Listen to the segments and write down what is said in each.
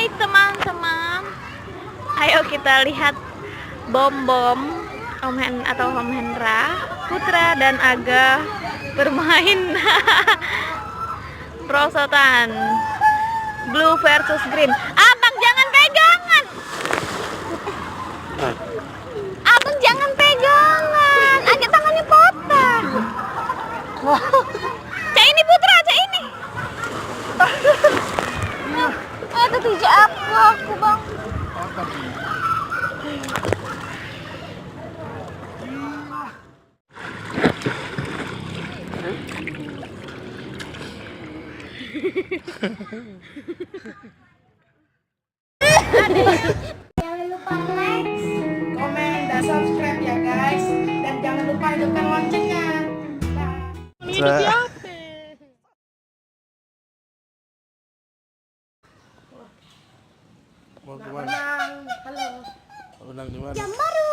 Hai teman-teman, ayo kita lihat bom-bom Om Hendra, Putra dan Aga bermain prosotan blue versus green. Abang jangan pegangan. Abang jangan pegangan. Agak tangannya patah. Cak ini Putra, cak ini. Itu tidak aku bang. Jangan lupa like, komen, dan subscribe ya guys. Dan jangan lupa hidupkan loncengnya. Mau kemana? Halo. Menang di mana? Jam baru.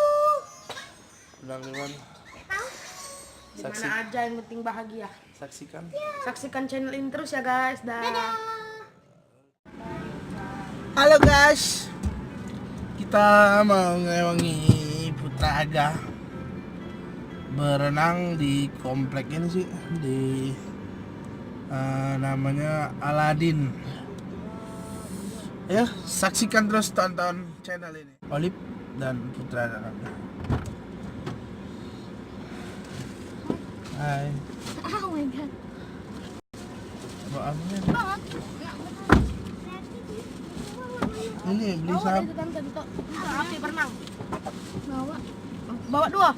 Menang di mana? Di mana aja yang penting bahagia. Saksikan. Saksikan channel ini terus ya guys. Dadah. Halo guys, kita mau ngewangi Putra Aga berenang di komplek ini sih, di namanya Aladin. Ya, saksikan terus, tonton channel ini. Olip dan Putra dan Aga. Hai. Oh my god. Bawa apa nih? Ini beli saham. Api berenang. Bawa 2.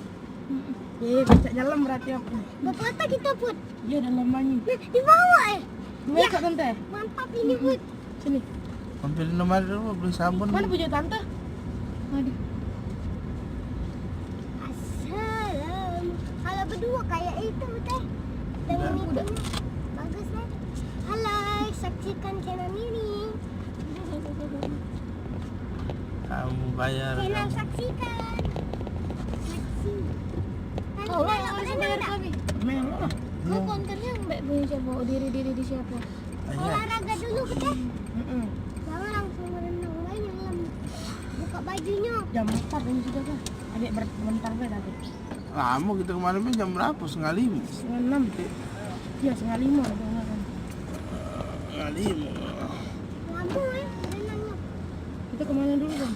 Bisa nyelam berarti aku. Bapak apa kita put? Iya dalam banyu. Di bawah Dua kok tante. Mantap ini put. Sini. Mampir nomor dulu beli sabun. Mana punya tante? Waduh. Assalam. Kalau berdua kayak itu teh. Dengan Udah. itu bagus deh. Halo, saksikan channel ini. Kamu bayar. Channel Kamu. saksikan. Saksi. Oh, lah yang harus bayar kami. Memang. Kau kontennya mbak punya coba diri di siapa? Ayah. Olahraga dulu teh. Heeh. Jangan langsung berenang lagi nyelam. Buka bajunya. Jam 4 ini sudah kan. Adik bentar be tadi. Lama kita kemarin jam berapa? Setengah 5. Setengah 6. Iya, setengah 5 udah enggak kan. Setengah 5. Lama berenangnya. Kita kemana dulu kan?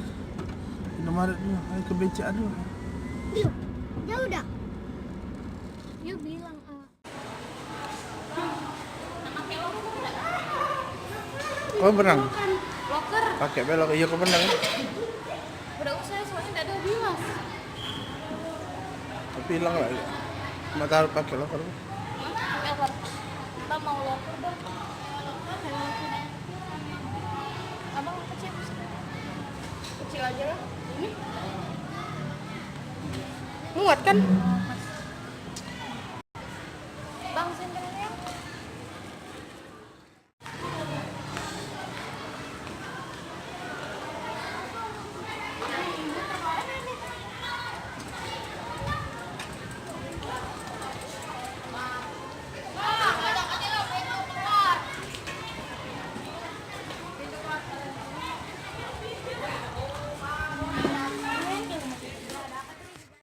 Nomor dulu, ayo ke beca dulu. Yuk, jauh dah. Yuk bilang Oh berenang? loker. Pakai belok, iya kau berenang. Udah usah soalnya tidak ada bilas. Tapi hilang lagi. Mata pakai loker. Loker. Kita mau loker dong. Abang kecil. Kecil aja lah. Ini. Muat kan? Bang senternya.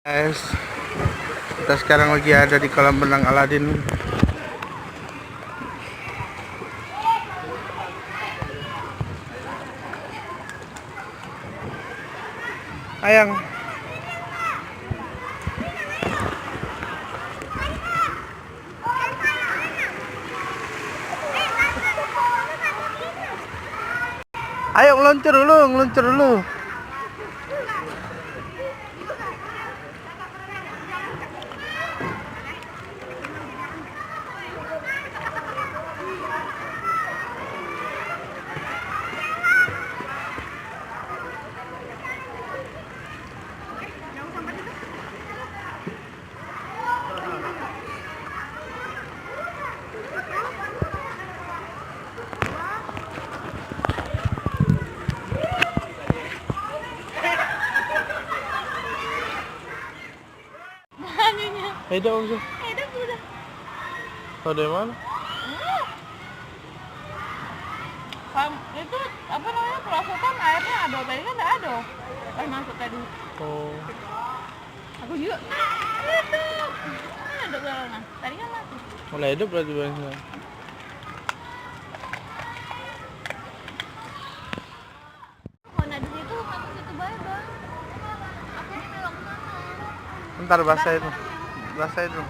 Guys, kita sekarang lagi ada di kolam renang Aladin. Ayang. Ayo ngeluncur dulu, ngeluncur dulu. Hidup sih. Hidup udah. Tahu dari mana? Itu apa namanya, perosotan airnya ada, tadi kan nggak ada. Pas masuk tadi. Oh. Aku juga. Itu. Ada galongan. Tadi kan mati. Mulai hidup berarti Bang. Mana di situ masuk situ baik bang. Aku di melok sana. Bentar basah itu. Basah itu.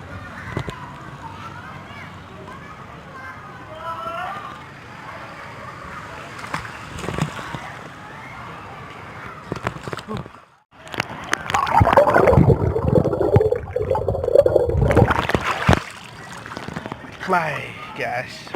Bye guys.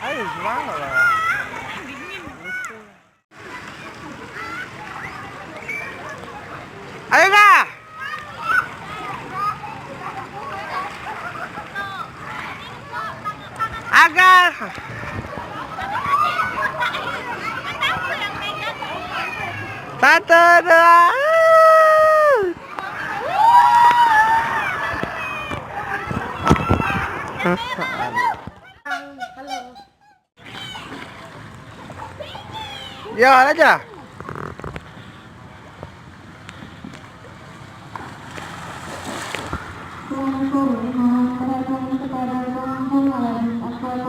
Ayo semangat lah. Ayo kak. Agar. Satu, dua. Jalan aja.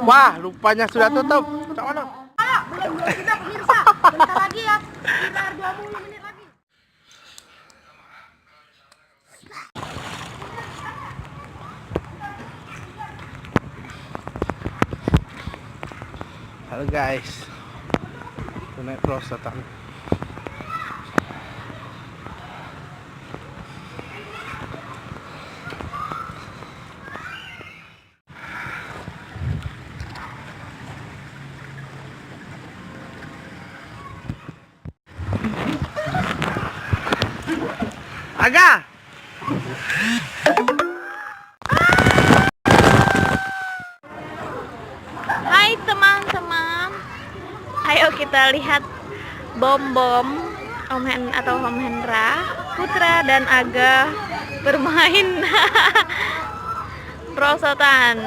Wah, rupanya sudah tutup. Cak mana? Belum sudah pemirsa. Bentar lagi ya. Sekitar 20 menit lagi. Halo guys. Naik perosotan. Aga. Hai teman-teman. Ayo kita lihat bom-bom Om Hendra, Putra dan Aga bermain perosotan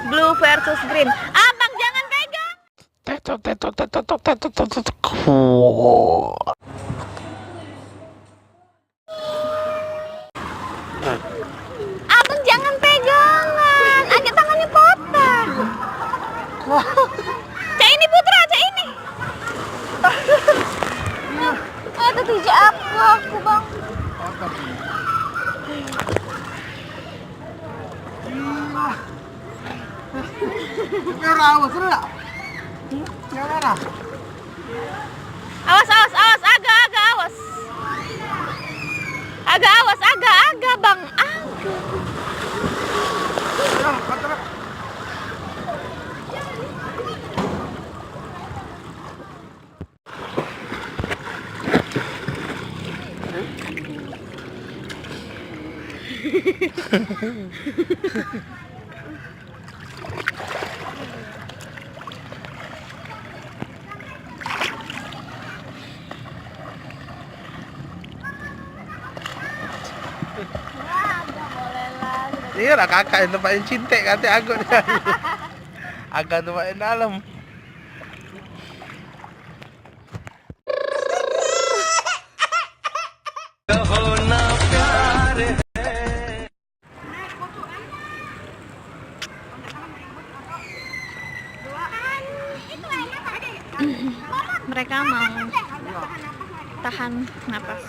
blue versus green. Abang jangan pegang. Abang jangan pegangan. Aga tangannya patah. Cak ini Putra, cak ini. Aduh tidak aku bang. Awas, awas, awas, aga awas. Aga awas, aga bang, Iya lah kakak yang tempatin cintek kata aku dia. Agak tempatin dalam. mereka mau tahan napas.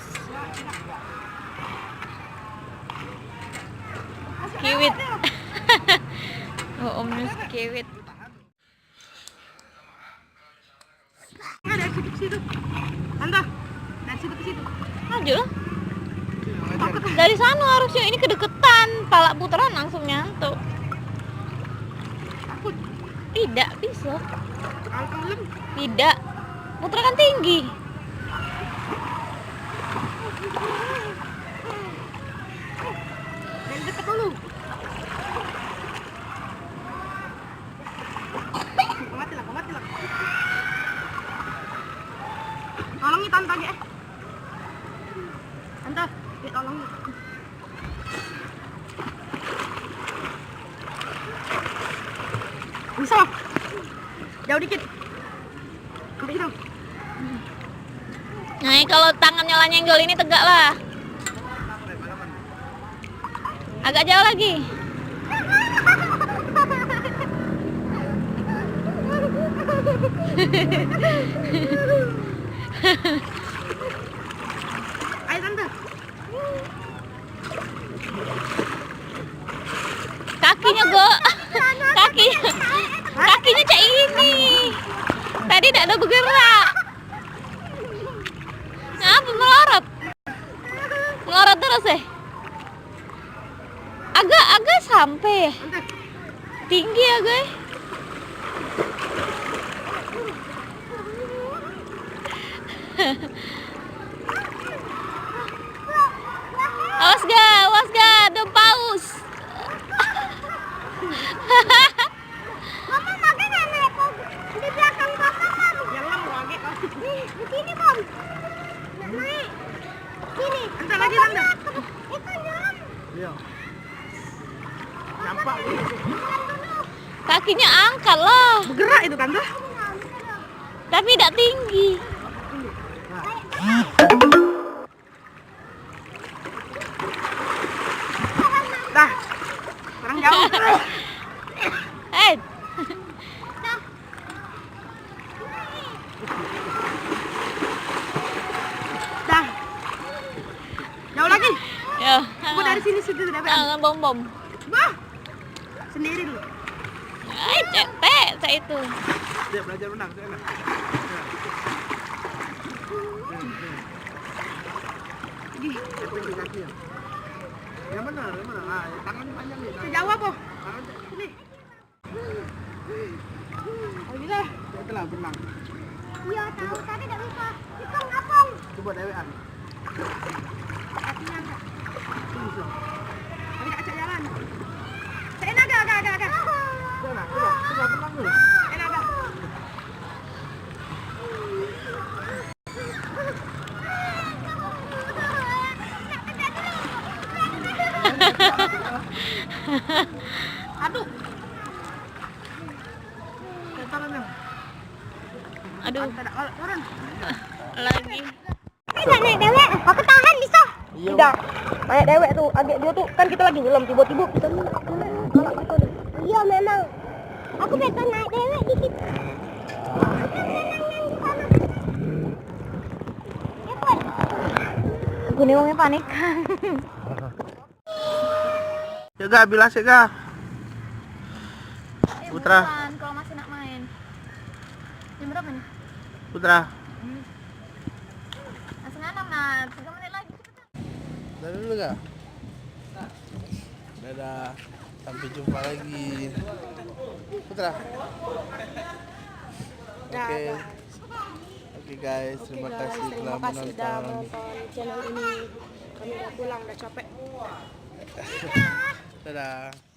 Kiwit. Oh, omnya kiwit. Dari situ ke situ. Anda, dari situ ke situ. Maju lah. Dari sana harusnya, ini kedeketan. Pala putaran langsung nyantuk. Takut. Tidak, bisa. Angkat belum? Tidak. Putra kan tinggi. Dari dekat dulu. Mati lah. Tolongi tante ya. Tante, tolongi. Bisa. Jauh dikit. Ambil dong. Nah, kalau tangannya lah nyenggol ini tegak lah. Agak jauh lagi. Ayo tante. Kakinya go. Kakinya cak ini. Tadi tidak ada bergerak. Apa melorot terus agak sampai tinggi ya guys. awas ga ada paus. Mama makan nenek di belakang papa Mam. Jangan lagi kau. Di sini Mam. Naik. Sini. Tante lagi tante. Itu jalan. Iya. Nampak. Kakinya angkat lah, Bergerak itu tante. tapi tidak tinggi. Dah. Sekarang jauh. Dah. Jauh lagi. Ya. Coba dari sini sudah dapat. Jangan bom. Bah. Sendiri dulu. Cepet saya itu. Dia belajar renang, saya enak. Yang benar. Tangan panjang nih. Sejauh apa? Sini. Oh bisa. Itulah berenang. Iya tahu tadi tidak bisa. Itu ngapung. Coba dewean. Kakinya angkat. Tadi tak ajak jalan. Enak agak. Coba berenang dulu. Enak agak. Aduh. Aduh, Tidak turun. lagi. Tidak naik dewek. Aku tahan bisa. Tidak. Naik dewek tuh, adik dia tuh kan kita lagi nyelam tiba-tiba kita Iya memang. Aku pengen naik dewek dikit. Aku nih orangnya panik. Jaga bilas ya. Putra. Kalau masih nak main. Jam berapa nih? Putra. Setengah 6 nah, 3 menit lagi. Dadah dulu gak? Dadah. Sampai jumpa lagi. Putra. Oke guys, terima kasih telah menonton channel ini. Kami udah pulang, udah capek. Dadah.